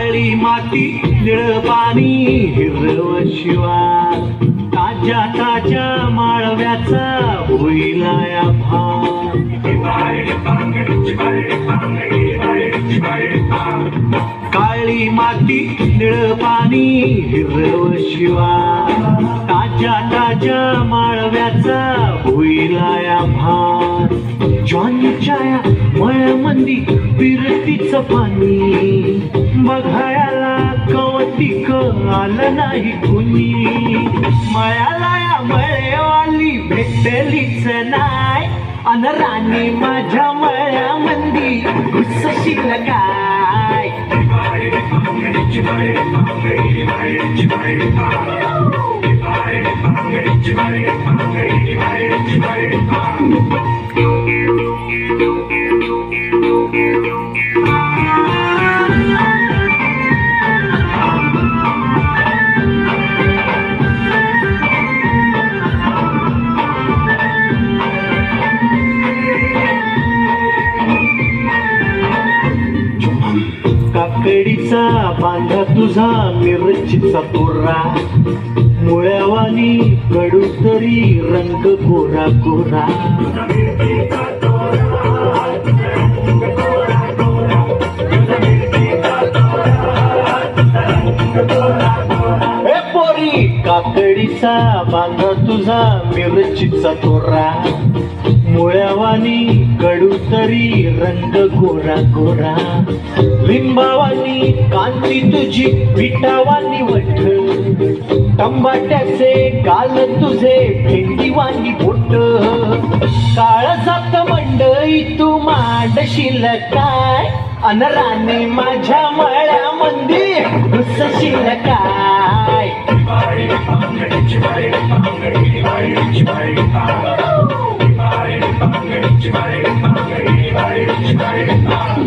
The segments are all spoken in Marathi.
काळी माती निळ पाणी हिरव शिवार ताज्या ताज्या माळव्याचा होईलाया भार काळी माती निळ पाणी हिरव शिवार ताज्या ताज्या माळव्याचा होईलाया भार ज्वानीच्या मळ्यामंदी विरतीचं पाणी बघायला कवतिक आलं नाही कुणी मळ्याला या मळेवाली भेटलीच नाही अन राणी माझ्या मळ्यामंदी घुसशील काय काकडीचा बांधा तुझा मिरचीचा तोरा मुळ्यावानी कडू तरी रंग कोरा कोरा ए पोरी काकडीचा बांधा तुझा मिरचीचा तोरा मुळ्यावानी कडू तरी रंग गोरा गोरा लिंबावानी कांती तुझी पिठावानी वठ टमाट्याचे गाल तुझे भेंडीवानी बोट काळ जात मंडई तू मांडशील काय अन राणी माझ्या मळ्यामंदी घुसशील काय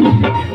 Bye.